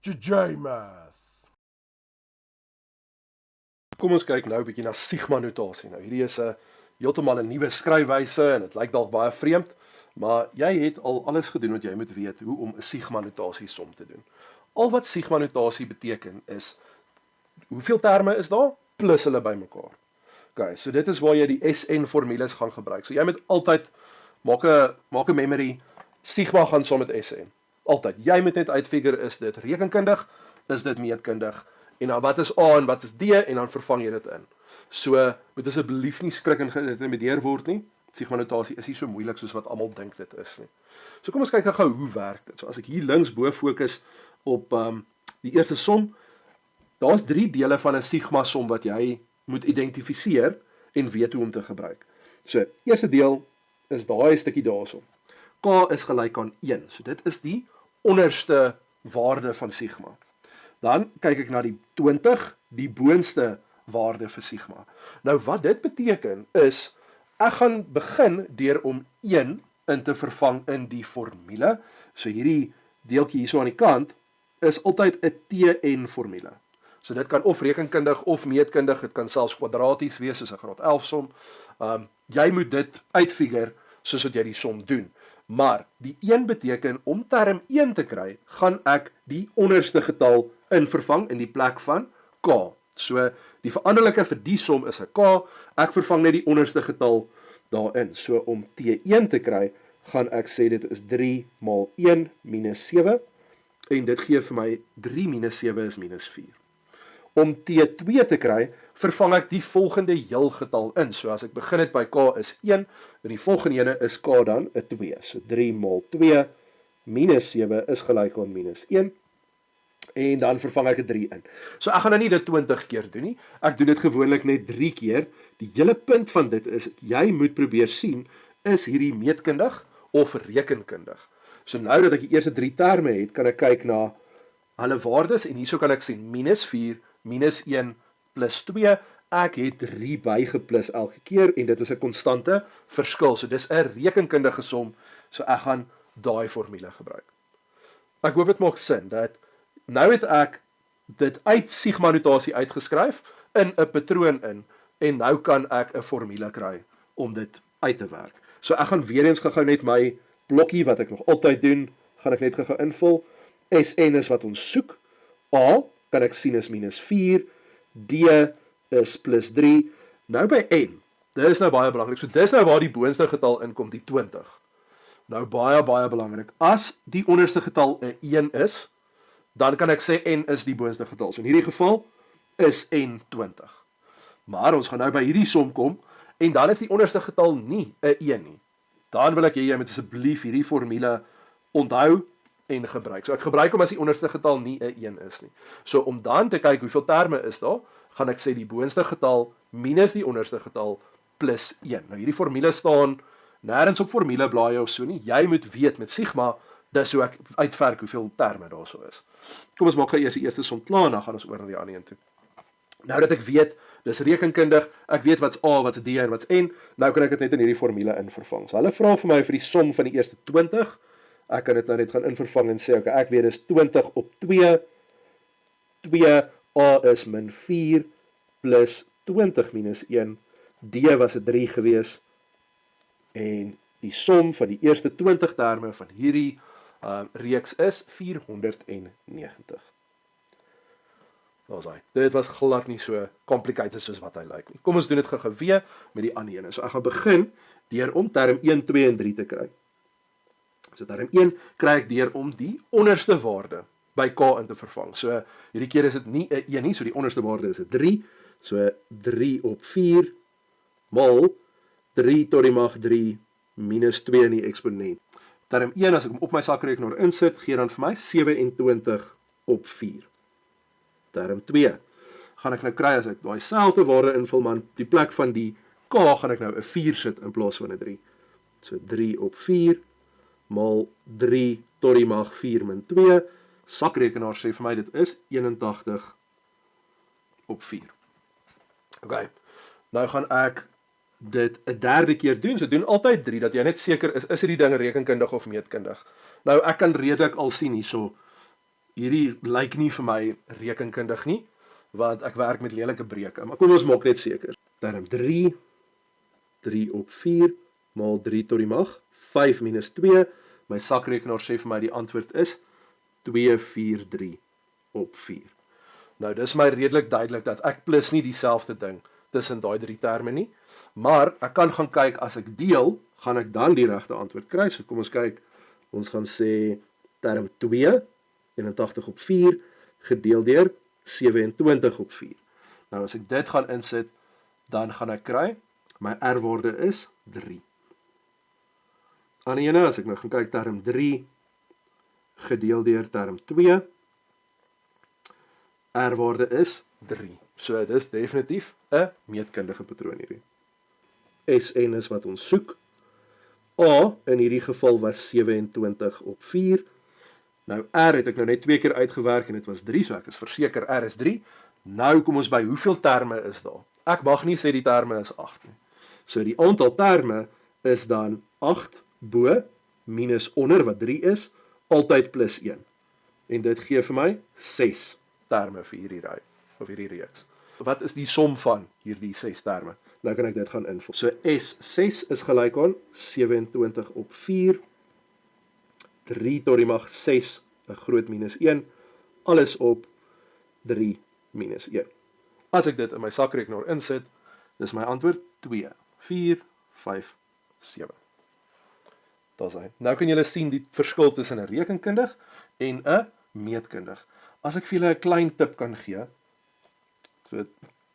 JMath. Kom ons kyk nou 'n bietjie na sigma notasie. Nou hierdie is 'n heeltemal 'n nuwe skryfwyse en dit lyk dalk baie vreemd, maar jy het al alles gedoen wat jy moet weet hoe om 'n sigma notasie som te doen. Al wat sigma notasie beteken is hoeveel terme is daar plus hulle bymekaar. Okay, so dit is waar jy die SN formules gaan gebruik. So jy moet altyd maak 'n memory, sigma gaan saam met SN. Altyd. Jy moet net uitfigure, is dit rekenkundig, is dit meetkundig, en dan wat is A en wat is D, en dan vervang jy dit in. So, moet asseblief nie skrik en geïntimideer word nie. Sigma notasie is nie so moeilik soos wat almal dink dit is nie. So kom ons kyk gou hoe werk dit. So as ek hier links bo fokus op die eerste som, daar's 3 dele van 'n sigma som wat jy moet identifiseer en weet hoe om te gebruik. So, eerste deel is daai stukkie daarso. K is gelyk aan 1. So dit is die onderste waarde van sigma. Dan kyk ek na die 20, die boonste waarde vir sigma. Nou wat dit beteken is, ek gaan begin deur om 1 in te vervang in die formule. So hierdie deeltjie hierso aan die kant is altyd 'n TN formule. So dit kan of rekenkundig of meetkundig, dit kan selfs kwadraties wees soos 'n graad 11 som. Jy moet dit uitfigure soos wat jy die som doen. Maar die 1 beteken om term 1 te kry, gaan ek die onderste getal in vervang in die plek van K. So die veranderlike vir die som is 'n K, ek vervang net die onderste getal daarin. So om T1 te kry, gaan ek sê dit is 3 maal 1 minus 7, en dit gee vir my 3 minus 7 is minus 4. Om T2 te kry, vervang ek die volgende heelgetal in. So as ek begin het by K is 1, en die volgende ene is K dan 'n 2. So 3 maal 2 minus 7 is gelyk aan minus 1. En dan vervang ek 'n 3 in. So ek gaan nou nie dit 20 keer doen nie. Ek doen dit gewoonlik net 3 keer. Die hele punt van dit is, jy moet probeer sien, is hierdie meetkundig of rekenkundig. So nou dat ek die eerste 3 terme het, kan ek kyk na hulle waardes, en hierso kan ek sien minus 4, minus 1, plus 2, ek het 3 bygeplus elke keer, en dit is 'n konstante verskil. So dis 'n rekenkundige som, so ek gaan daai formule gebruik. Ek hoop dit maak sin, dat nou het ek dit uit sigma notasie uitgeskryf, in 'n patroon in, en nou kan ek 'n formule kry om dit uit te werk. So ek gaan weer eens gou net my blokkie, wat ek nog altyd doen, gaan ek net gou invul. SN is wat ons soek. A, kan ek sien is minus 4, D is plus 3. Nou by N, dit is nou baie belangrik, so dis nou waar die boonste getal inkom, die 20. Nou baie belangrik, as die onderste getal 'n 1 is, dan kan ek sê N is die boonste getal. So in hierdie geval is N 20. Maar ons gaan nou by hierdie som kom, en dan is die onderste getal nie 'n 1 nie. Dan wil ek hê jy moet asseblief hierdie formule onthou en gebruik. So ek gebruik hom as die onderste getal nie 'n 1 is nie. So om dan te kyk hoeveel terme is daar, gaan ek sê die boonste getal minus die onderste getal plus 1. Nou hierdie formule staan nêrens op formuleblaaie of so nie. Jy moet weet met sigma, dis hoe ek uitwerk hoeveel terme daar so is. Kom ons maak gou eers die eerste som klaar, en dan gaan ons oor na die ander een toe. Nou dat ek weet, dis rekenkundig, ek weet wat's A, wat's D en wat's N, nou kan ek dit net in hierdie formule invervang. So hulle vra vir my vir die som van die eerste 20, ek kan dit nou net gaan invervang en sê, okay, ek weet dis 20 op 2, 2A is min 4, plus 20 minus 1, D was 'n 3 gewees, en die som van die eerste 20 terme van hierdie reeks is 490. Daar's hy. Dit was glad nie so complicated soos wat hy lyk nie. Kom ons doen dit gou weer met die ander ene. So ek gaan begin deur om term 1, 2 en 3 te kry. So term 1 kry ek deur om die onderste waarde by K in te vervang. So hierdie keer is dit nie 'n 1 nie, so die onderste waarde is 'n 3. So 3 op 4 maal 3 tot die mag 3 minus 2 in die eksponent. Term 1, as ek hom op my sakrekenaar insit, gee dan vir my 27 op 4. Term 2, gaan ek nou kry as ek daai selfde waarde invul, maar in die plek van die K gaan ek nou 'n 4 sit in plaas van 'n 3. So 3 op 4 maal 3 tot die mag 4 min 2. Sakrekenaar sê vir my dit is 81 op 4. Okay, nou gaan ek dit 'n derde keer doen. So doen altyd 3, dat jy net seker is hierdie ding rekenkundig of meetkundig. Nou ek kan redelik al sien hierso hierdie lyk nie vir my rekenkundig nie, want ek werk met lelike breuke, maar kom ons maak net seker. Term 3, 3 op 4, maal 3 tot die mag, 5 minus 2, my sakrekenaar sê vir my die antwoord is 243 op 4. Nou, dis my redelik duidelik dat ek plus nie dieselfde ding tussen daai 3 terme nie, maar ek kan gaan kyk as ek deel, gaan ek dan die regte antwoord kry. So kom ons kyk, ons gaan sê term 2, 81 op 4, gedeel deur 27 op 4. Nou as ek dit gaan insit, dan gaan ek kry, my R-waarde is 3. Ander ene, as ek nou gaan kyk term 3, gedeel deur term 2, R-waarde is 3. So dis definitief 'n meetkundige patroon hierdie. SN is wat ons soek. A in hierdie geval was 27 op 4. Nou R het ek nou net 2 keer uitgewerk en dit was 3, so ek is verseker R is 3. Nou kom ons by hoeveel terme is daar? Ek mag nie sê die terme is 8 nie. So die aantal terme is dan 8 bo minus onder wat 3 is, altyd plus 1. En dit gee vir my 6 terme vir hierdie ry of hierdie reeks. Wat is die som van hierdie 6 terme? Nou kan ek dit gaan invul. So S6 is gelyk aan 27 op 4, 3 tot die mag 6, 'n groot minus 1, alles op 3 minus 1. As ek dit in my sakrekenaar insit, dis my antwoord 2, 4, 5, 7. Daar's hy. Nou kan julle sien die verskil tussen 'n rekenkundig en 'n meetkundig. As ek vir julle 'n klein tip kan gee, so 'n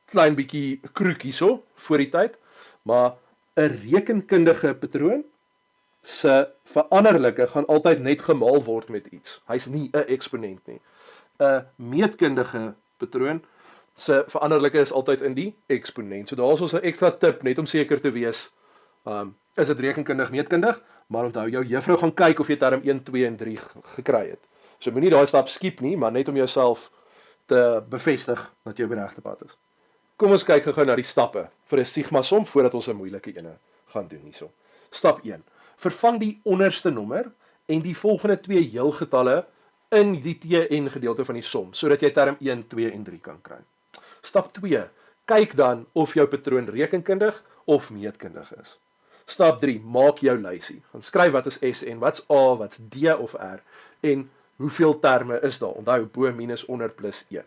klein bietjie kroek hierso voor die tyd, maar 'n rekenkundige patroon se veranderlike gaan altyd net gemaal word met iets. Hy's nie 'n eksponent nie. 'n Meetkundige patroon se veranderlike is altyd in die eksponent. So daar's ons 'n ekstra tip net om seker te wees, is dit rekenkundig meetkundig, maar onthou jou juffrou gaan kyk of jy term 1, 2 en 3 gekry het. So moenie daai stap skiep nie, maar net om jouself te bevestig dat jy op die regte pad is. Kom ons kyk gou na die stappe vir 'n sigma som voordat ons 'n moeilike ene gaan doen hierso. Stap 1. Vervang die onderste nommer en die volgende 2 heelgetalle in die Tn gedeelte van die som, sodat jy term 1, 2 en 3 kan kry. Stap 2. Kyk dan of jou patroon rekenkundig of meetkundig is. Stap 3. Maak jou lysie. Gaan skryf wat is SN, wat's A, wat's D of R en hoeveel terme is daar? Onthou bo minus onder plus 1.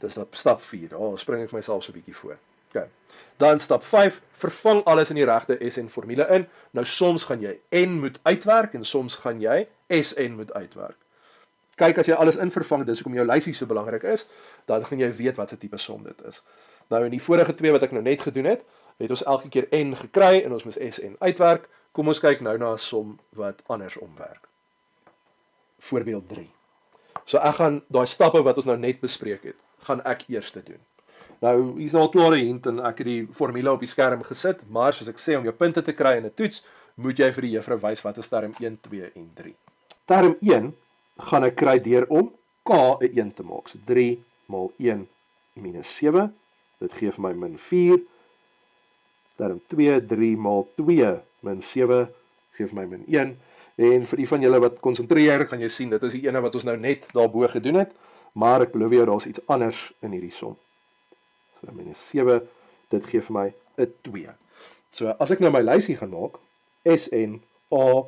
Dis stap 4. Spring ek myself so 'n bietjie voor. Okay. Dan stap 5, vervang alles in die regte SN formule in. Nou soms gaan jy N moet uitwerk en soms gaan jy SN moet uitwerk. Kyk as jy alles invervang, dis hoekom jou lysie so belangrik is, dan gaan jy weet wat se tipe som dit is. Nou in die vorige 2 wat ek nou net gedoen het ons elke keer N gekry en ons moes SN uitwerk. Kom ons kyk nou na 'n som wat andersom werk. Voorbeeld 3. So ek gaan daai stappe wat ons nou net bespreek het, gaan ek eers doen. Nou, hier's nou al klare hint en ek het die formule op die skerm gesit, maar soos ek sê, om jou punte te kry in 'n toets, moet jy vir die juffrou wys wat is term 1, 2 en 3. Term 1 gaan ek kry deur om K 'n 1 te maak. So 3 maal 1 minus 7, dit gee vir my min 4. Term 2, 3 maal 2 min 7, gee vir my min 1. En vir die van julle wat konsentreer, gaan jy sien, dit is die ene wat ons nou net daarbo gedoen het, maar ek beloof jou, daar's iets anders in hierdie som. So minus 7, dit gee vir my 'n 2. So as ek nou my lysie gaan maak, SN, A,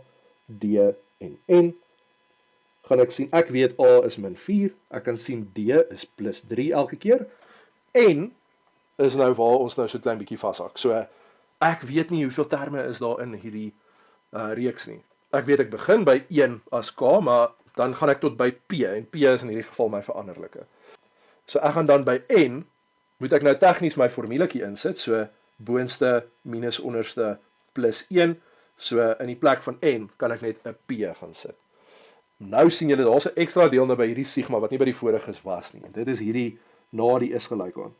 D en N, gaan ek sien, ek weet A is min 4, ek kan sien D is plus 3 elke keer, N is nou waar ons nou so klein bietjie vashak. So ek weet nie hoeveel terme is daar in hierdie reeks nie. Ek weet ek begin by 1 as K, maar dan gaan ek tot by P, en P is in hierdie geval my veranderlike. So ek gaan dan by N, moet ek nou tegnies my formuletjie insit, so boonste minus onderste plus 1, so in die plek van N kan ek net 'n P gaan sit. Nou sien julle, daar's 'n ekstra deel nou by hierdie sigma wat nie by die voriges was nie, en dit is hierdie na die is gelyk aan.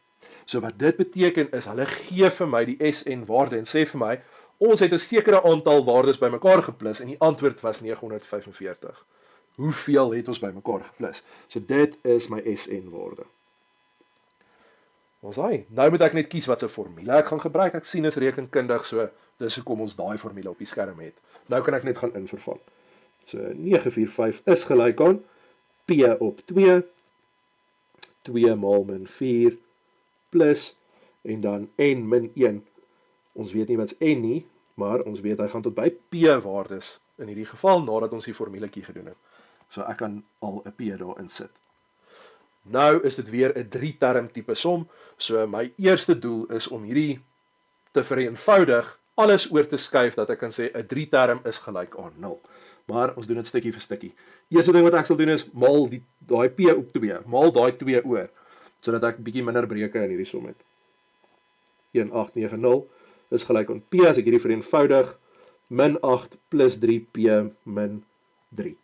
So wat dit beteken is, hulle gee vir my die SN waarde en sê vir my, ons het 'n sekere aantal waardes bymekaar geplus en die antwoord was 945. Hoeveel het ons bymekaar geplus? So dit is my SN waarde. Ons hy. Nou moet ek net kies wat se formule ek gaan gebruik. Ek sien is rekenkundig, so dis hoekom ons daai formule op die skerm het. Nou kan ek net gaan invervang. So 945 is gelyk aan P P op 2, 2 maal min 4, plus, en dan n min 1. Ons weet nie wat's n nie, maar ons weet hy gaan tot by p-waardes in hierdie geval, nadat ons die formuletjie gedoen het. So ek kan al 'n p daarin sit. Nou is dit weer 'n 3-term tipe som, so my eerste doel is om hierdie te vereenvoudig, alles oor te skuif, dat ek kan sê 'n 3-term is gelyk aan 0. Maar ons doen dit stukkie vir stukkie. Eerste ding wat ek sal doen is, maal daai p op 2, maal daai 2 oor, sodat ek bietjie minder breuke in hierdie som het. 1890 is gelyk aan p, as ek hierdie vereenvoudig, min 8 plus 3p min 3.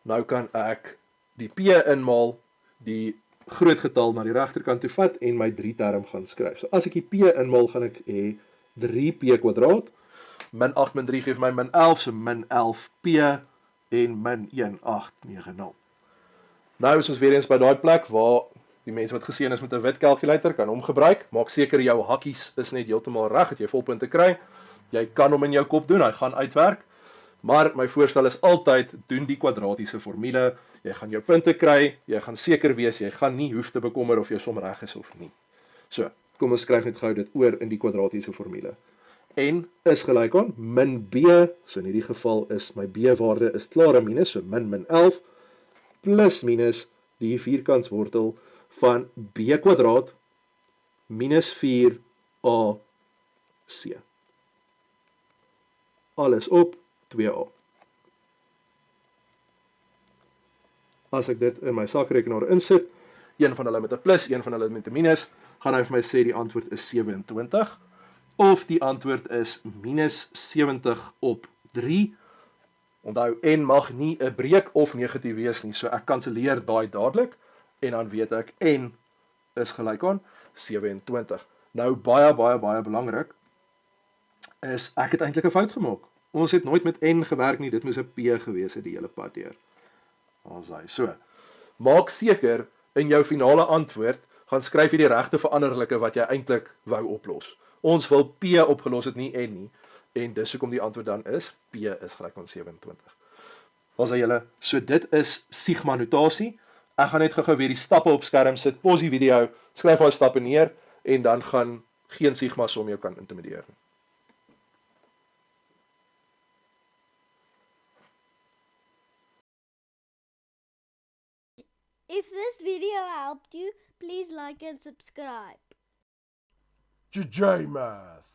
Nou kan ek die p inmaal, die groot getal na die regterkant toe vat en my 3-term gaan skryf. So as ek die p inmaal, gaan ek hê 3p kwadraat, min 8 min 3 geef my min 11, so min 11p en min 1890. Nou is ons weer eens by daai plek waar die mense wat geseën is met 'n wit kalkulator kan hom gebruik. Maak seker jou hakkies is net heeltemal reg, dat jy volpunte kry. Jy kan hom in jou kop doen, hy gaan uitwerk. Maar my voorstel is altyd, doen die kwadratiese formule. Jy gaan jou punte kry, jy gaan seker wees, jy gaan nie hoef te bekommer of jou som reg is of nie. So, kom ons skryf net gou dit oor in die kwadratiese formule. N is gelyk aan min b, so in hierdie geval is my b-waarde is klare minus, so min 11, plus minus die vierkantswortel van b kwadraat minus 4ac. Alles op 2a. As ek dit in my sakrekenaar insit, een van hulle met 'n plus, een van hulle met 'n minus, gaan hy vir my sê die antwoord is 27, of die antwoord is minus 70 op 3. Onthou, n mag nie 'n breek of negatief wees nie, so ek kanselleer daai dadelik, en dan weet ek, n is gelyk aan 27. Nou, baie belangrik, is ek het eintlik 'n fout gemaak. Ons het nooit met n gewerk nie, dit moes 'n p gewees het die hele pad deur. So, maak seker, in jou finale antwoord, gaan skryf jy die regte veranderlike wat jy eintlik wou oplos. Ons wil p opgelos het, nie n nie, en dis hoekom die antwoord dan is, p is gelyk aan 27. So dit is sigma notasie. Ek gaan net gou weer die stappe op skerm sit, pause die video, skryf daai stappe neer, en dan gaan geen sigma som jou kan intimideer nie. If this video helped you, please like and subscribe. JJ Math.